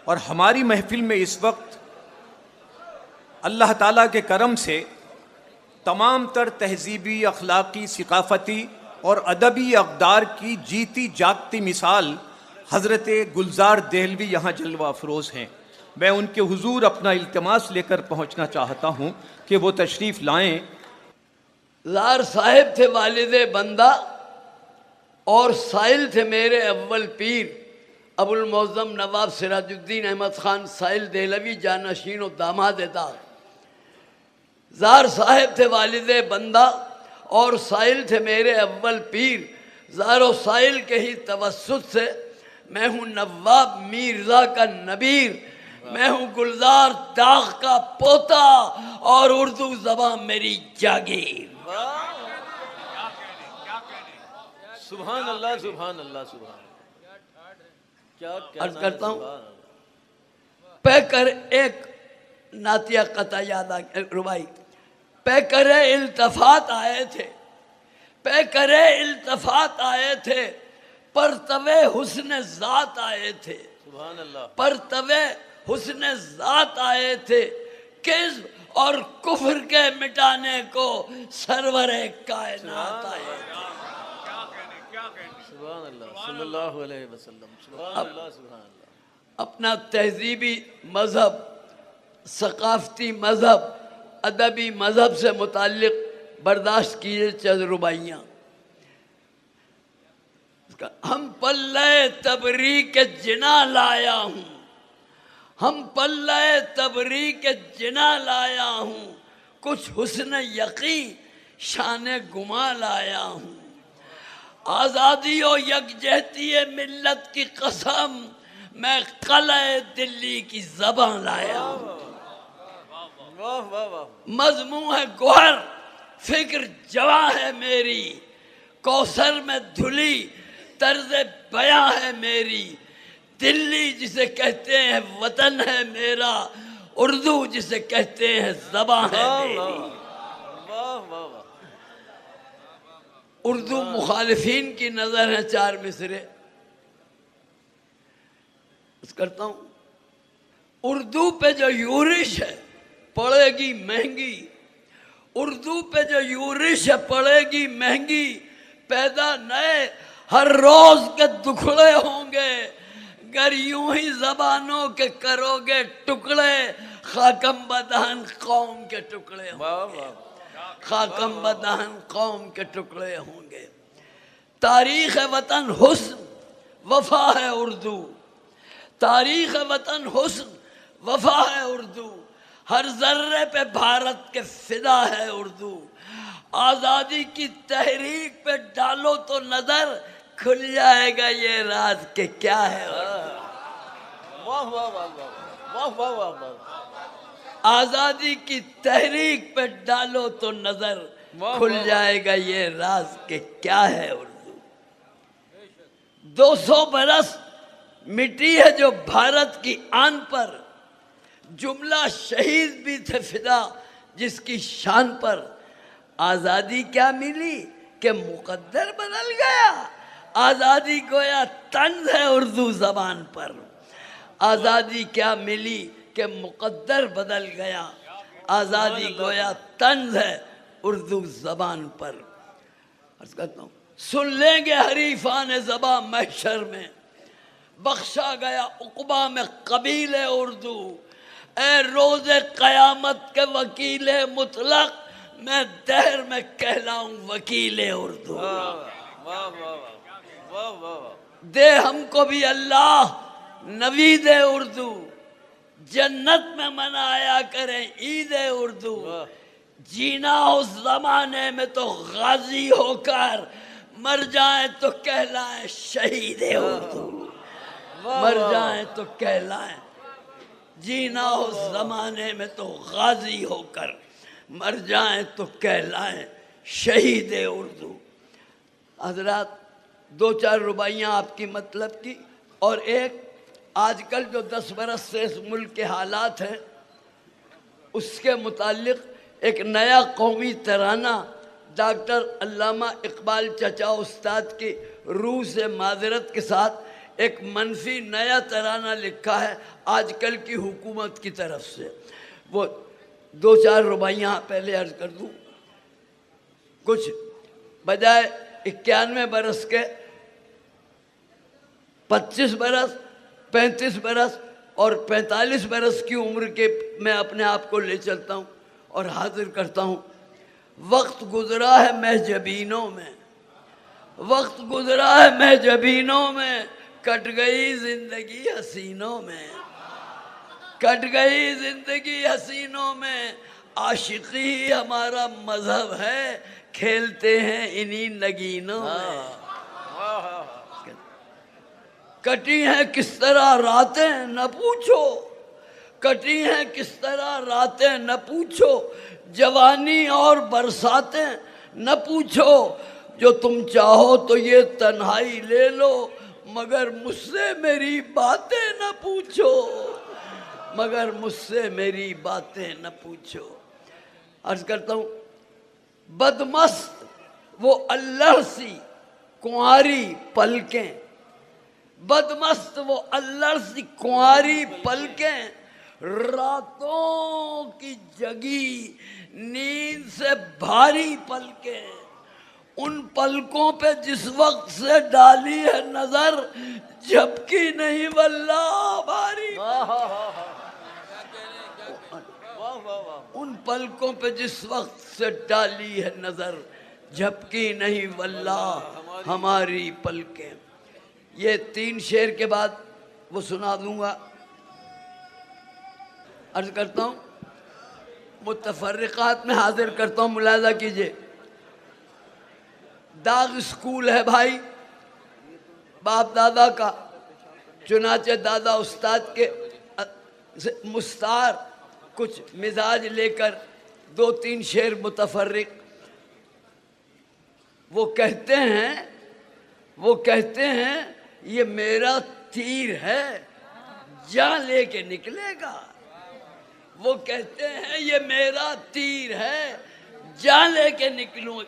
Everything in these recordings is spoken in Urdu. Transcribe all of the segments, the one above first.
اور ہماری محفل میں اس وقت اللہ تعالیٰ کے کرم سے تمام تر تہذیبی، اخلاقی، ثقافتی اور ادبی اقدار کی جیتی جاگتی مثال حضرت گلزار دہلوی یہاں جلوہ افروز ہیں۔ میں ان کے حضور اپنا التماس لے کر پہنچنا چاہتا ہوں کہ وہ تشریف لائیں۔ زار صاحب تھے والد بندہ اور سائل تھے میرے اول پیر، ابو المعظم نواب سراج الدین احمد خان سائل دہلوی جانشین و داماد دار۔ زار صاحب تھے والد بندہ اور سائل تھے میرے اول پیر، زار و سائل کے ہی توسط سے میں ہوں نواب میرزا کا نبیر، میں ہوں گلزار داغ کا پوتا اور اردو زبان میری جاگیر۔ سبحان اللہ، سبحان اللہ، سبحان کیا عرض کرتا ہوں، پہ کر ایک نعتیہ قطع یاد ربائی، پہ کرے التفات آئے تھے، پہ کرے التفات آئے تھے، پرتوے حسن ذات آئے تھے، سبحان اللہ، پرتوے حسن ذات آئے تھے، کذب اور کفر کے مٹانے کو سرور کائنات آئے تھے۔ سبحان اللہ، صلی اللہ علیہ وسلم، سبحان اللہ، سبحان اللہ۔ اپنا تہذیبی مذہب، ثقافتی مذہب، ادبی مذہب سے متعلق برداشت کیجئے چند رباعیاں۔ ہم پلے تبریک جنا لایا ہوں، ہم پلے تبریک جنا لایا ہوں، کچھ حسن یقین شان گما لایا ہوں، آزادی و یکجہتی ملت کی قسم میں قلعہ دلی کی زبان لایا ہوں، مضمون ہے گوہر فکر جواں ہے میری، کوثر میں دھلی طرز بیاں ہے میری، دلی جسے کہتے ہیں وطن ہے میرا، اردو جسے کہتے ہیں زبان ہے میری۔ اردو مخالفین کی نظر ہے چار مصرے کرتا ہوں۔ اردو پہ جو یورش ہے پڑے گی مہنگی، اردو پہ جو یورش ہے پڑے گی مہنگی، پیدا نئے ہر روز کے دکھڑے ہوں گے، گر یوں ہی زبانوں کے کرو گے ٹکڑے، خاکم بدہن قوم کے ٹکڑے ہوں گے، خاکم بدہن قوم کے ٹکڑے ہوں گے۔ تاریخ وطن حسن وفا ہے اردو، تاریخ وطن حسن وفا ہے اردو، ہر ذرے پہ بھارت کے فدا ہے اردو، آزادی کی تحریک پہ ڈالو تو نظر کھل جائے گا یہ راز کہ کیا ہے آزادی کی تحریک پہ ڈالو تو نظر کھل جائے گا یہ راز کہ کیا ہے اردو۔ 200 برس مٹی ہے جو بھارت کی آن پر، جملہ شہید بھی تھے فدا جس کی شان پر، آزادی کیا ملی کہ مقدر بدل گیا، آزادی گویا طنز ہے اردو زبان پر، آزادی کیا ملی کہ مقدر بدل گیا، آزادی گویا طنز ہے اردو زبان پر۔ عرض کرتا ہوں، سن لیں گے حریفان زبان محشر میں، بخشا گیا عقبہ میں قبیل اردو، اے روز قیامت کے وکیل مطلق، میں دہر میں کہلاؤں وکیل اردو۔ دے ہم کو بھی اللہ نوید اردو، جنت میں منایا کریں عید اردو، جینا اس زمانے میں تو غازی ہو کر، مر جائیں تو کہلائیں شہید اردو، مر جائیں تو کہلائیں، جینا اس زمانے میں تو غازی ہو کر، مر جائیں تو کہلائیں شہید اردو۔ حضرات، 2-4 رباعیاں آپ کی مطلب کی، اور ایک آج کل جو 10 برس سے اس ملک کے حالات ہیں اس کے متعلق ایک نیا قومی ترانہ ڈاکٹر علامہ اقبال چچا استاد کی روح سے معذرت کے ساتھ ایک منفی نیا ترانہ لکھا ہے آج کل کی حکومت کی طرف سے، وہ 2-4 رباعیاں پہلے عرض کر دوں۔ کچھ بجائے 91 برس کے 25 برس، 35 برس اور 45 برس کی عمر کے میں اپنے آپ کو لے چلتا ہوں اور حاضر کرتا ہوں۔ وقت گزرا ہے محجبینوں میں، وقت گزرا ہے محجبینوں میں، کٹ گئی زندگی حسینوں میں، کٹ گئی زندگی حسینوں میں، عاشقی ہمارا مذہب ہے، کھیلتے ہیں انہی نگینوں میں۔ کٹی ہیں کس طرح راتیں نہ پوچھو، کٹی ہیں کس طرح راتیں نہ پوچھو، جوانی اور برساتیں نہ پوچھو، جو تم چاہو تو یہ تنہائی لے لو، مگر مجھ سے میری باتیں نہ پوچھو، مگر مجھ سے میری باتیں نہ پوچھو۔ عرض کرتا ہوں، بدمست وہ اللہ سی کنواری پلکیں، بدمست وہ اللہ سی کنواری پلکیں، راتوں کی جگی نیند سے بھاری پلکیں، ان پلکوں پہ جس وقت سے ڈالی ہے نظر جھپکی نہیں واللہ بھاری، ان پلکوں پہ جس وقت سے ڈالی ہے نظر جھپکی نہیں واللہ ہماری پلکیں۔ یہ 3 شعر کے بعد وہ سنا دوں گا۔ عرض کرتا ہوں، متفرقات میں حاضر کرتا ہوں، ملاحظہ کیجئے۔ داغ اسکول ہے بھائی باپ دادا کا، چنانچہ دادا استاد کے مستعار کچھ مزاج لے کر 2-3 شعر متفرق۔ وہ کہتے ہیں یہ میرا تیر ہے جان لے کے نکلے گا، وہ کہتے ہیں یہ میرا تیر ہے جان لے کے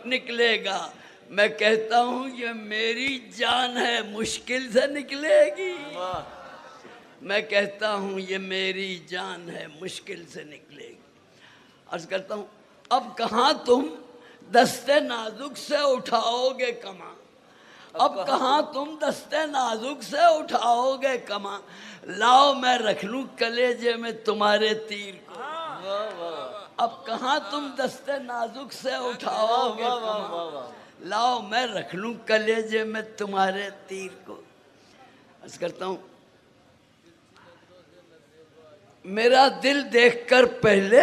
نکلے گا، میں کہتا ہوں یہ میری جان ہے مشکل سے نکلے گی، میں کہتا ہوں یہ میری جان ہے مشکل سے نکلے گی۔ عرض کرتا ہوں، اب کہاں تم دستے نازک سے اٹھاؤ گے کماں، اب کہاں تم دستے نازک سے اٹھاؤ گے کماں، لاؤ میں رکھ لوں کلیجے میں تمہارے تیر کو، اب کہاں تم دستے نازک سے اٹھاؤ گے کماں، لاؤ میں رکھ لوں کلیجے میں تمہارے تیر کو۔ عرض کرتا ہوں، میرا دل دیکھ کر پہلے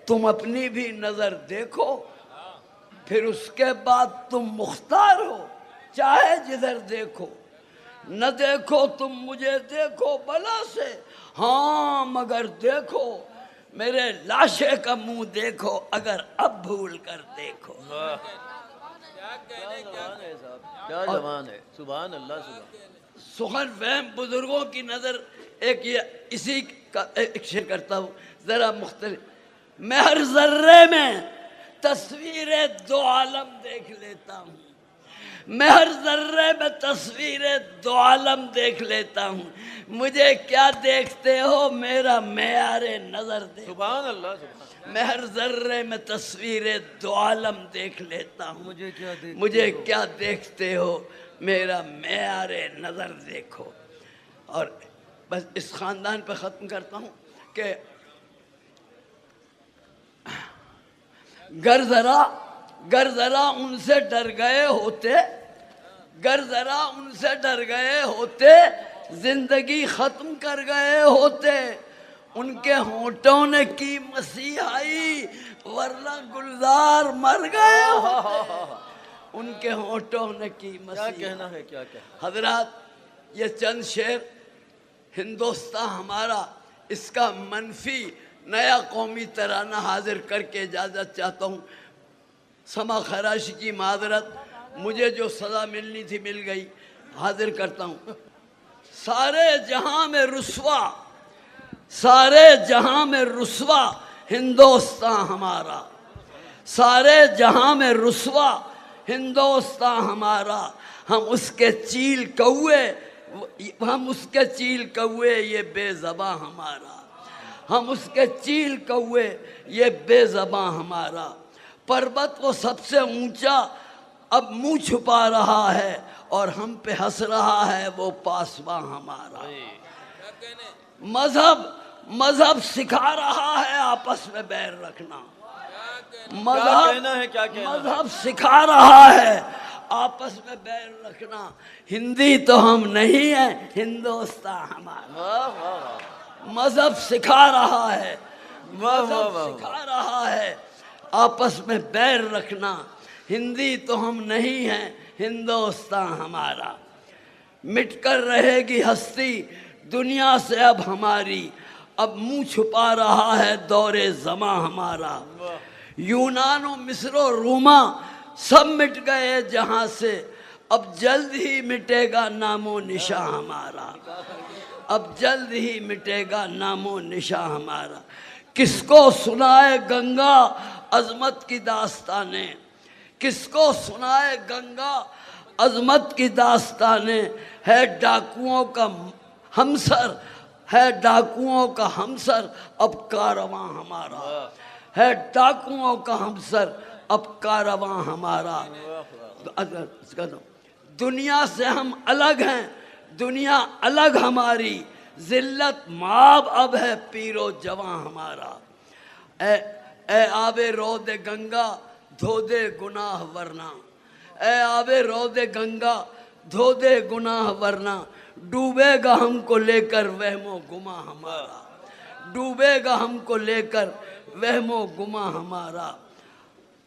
تم اپنی بھی نظر دیکھو، پھر اس کے بعد تم مختار ہو چاہے جدھر دیکھو، نہ دیکھو تم مجھے دیکھو بلا سے، ہاں مگر دیکھو میرے لاشے کا منہ دیکھو اگر اب بھول کر دیکھو۔ کیا زبان ہے، سبحان اللہ سبحان۔ سخن فہم بزرگوں کی نظر ایک یہ اسی کا ایک شعر کرتا ہوں ذرا مختلف۔ میں ہر ذرے میں تصویر 2 عالم دیکھ لیتا ہوں، میں ہر ذرے میں تصویر 2 عالم دیکھ لیتا ہوں، مجھے کیا دیکھتے ہو میرا معیار نظر دیکھو، سبحان اللہ سبحان۔ میں ہر ذرے میں تصویر 2 عالم دیکھ لیتا ہوں، مجھے کیا دیکھتے ہو میرا معیار نظر دیکھو۔ اور بس اس خاندان پہ ختم کرتا ہوں کہ گر ذرا ان سے ڈر گئے ہوتے، گر ذرا ان سے ڈر گئے ہوتے، زندگی ختم کر گئے ہوتے، ان کے ہونٹوں نے کی مسیحائی ورنہ گلزار مر گئے ہوتے، ان کے ہونٹوں نے کی مسیحائی۔ کیا کہنا ہے، کیا کہنا۔ حضرات یہ چند شعر ہندوستان ہمارا، اس کا منفی نیا قومی ترانہ حاضر کر کے اجازت چاہتا ہوں۔ سما خراشی کی معذرت، مجھے جو سزا ملنی تھی مل گئی، حاضر کرتا ہوں۔ سارے جہاں میں رسوا، سارے جہاں میں رسوا ہندوستان ہمارا، سارے جہاں میں رسوا ہندوستان ہمارا، ہم اس کے چیل کوے ہم اس کے چیل کوے یہ بے زباں ہمارا، ہم اس کے چیل کوے یہ بے زباں ہمارا، پربت وہ سب سے اونچا اب منہ چھپا رہا ہے اور ہم پہ ہنس رہا ہے وہ پاسباں ہمارا۔ مذہب سکھا رہا ہے آپس میں بیر رکھنا، مذہب سکھا رہا ہے آپس میں بیر رکھنا، ہندی تو ہم نہیں ہیں ہندوستان ہمارا۔ مذہب سکھا رہا ہے، مذہب سکھا رہا ہے آپس میں بیر رکھنا، ہندی تو ہم نہیں ہیں ہندوستان ہمارا۔ مٹ کر رہے گی ہستی دنیا سے اب ہماری، اب منہ چھپا رہا ہے دور زماں ہمارا۔ یونان و مصر و روما سب مٹ گئے جہاں سے، اب جلد ہی مٹے گا نام و نشاں ہمارا، اب جلد ہی مٹے گا نام و نشاں ہمارا۔ کس کو سنائے گنگا عظمت کی داستانیں، کس کو سنائے گنگا عظمت کی داستانیں، ہے ڈاکوؤں کا ہمسر، ہے ڈاکوؤں کا ہمسر اب کارواں ہمارا، ہے ڈاکوؤں کا ہمسر اب کارواں ہمارا۔ دنیا سے ہم الگ ہیں، دنیا الگ ہماری، ذلت مآب اب ہے پیر و جواں ہمارا۔ اے آب رود گنگا دھو دے گناہ ورنہ، اے آب رود گنگا دھو دے گناہ ورنہ، ڈوبے گا ہم کو لے کر وہم و گماں ہمارا، ڈوبے گا ہم کو لے کر وہم و گماں ہمارا۔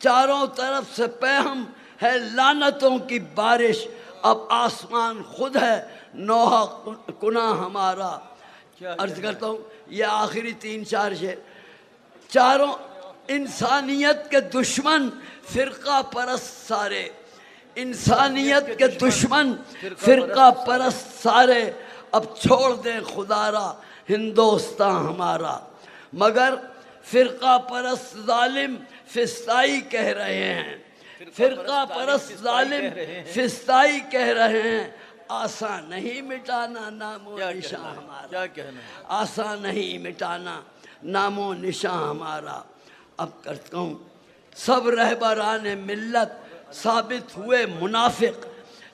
چاروں طرف سے پیہم ہے لعنتوں کی بارش، اب آسمان خود ہے نوحہ کناں ہمارا۔ عرض کرتا ہوں یہ آخری 3-4 شعر۔ چاروں انسانیت کے دشمن فرقہ پرست سارے، انسانیت کے دشمن فرقہ پرست سارے، اب چھوڑ دیں خدا را ہندوستان ہمارا۔ مگر فرقہ پرست ظالم فسطائی کہہ رہے ہیں، فرقہ پرست ظالم فسطائی کہہ رہے ہیں، آسان نہیں مٹانا نام و نشاں ہمارا، آسان نہیں مٹانا نام و نشاں ہمارا۔ اب کرتا ہوں سب رہبران ملت ثابت ہوئے منافق،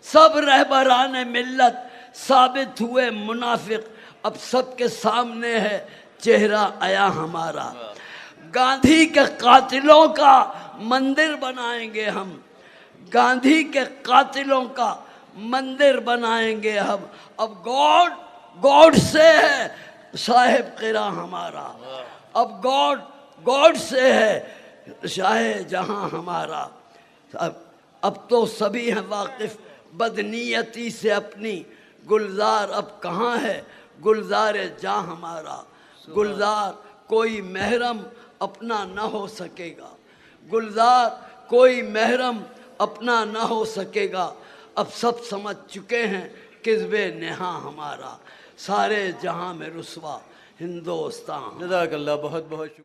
سب رہبران ملت ثابت ہوئے منافق، اب سب کے سامنے ہے چہرہ عیاں ہمارا۔ گاندھی کے قاتلوں کا مندر بنائیں گے ہم، گاندھی کے قاتلوں کا مندر بنائیں گے ہم، اب گاڈ سے ہے صاحب قرا ہمارا، اب گاڈ سے ہے شاہ جہاں ہمارا۔ اب تو سبھی ہیں واقف بدنیتی سے اپنی، گلزار اب کہاں ہے گلزار جاں ہمارا۔ گلزار کوئی محرم اپنا نہ ہو سکے گا، گلزار کوئی محرم اپنا نہ ہو سکے گا، اب سب سمجھ چکے ہیں کذب نہاں ہمارا، سارے جہاں میں رسوا ہندوستان۔ جزاک اللہ، بہت بہت شکریہ۔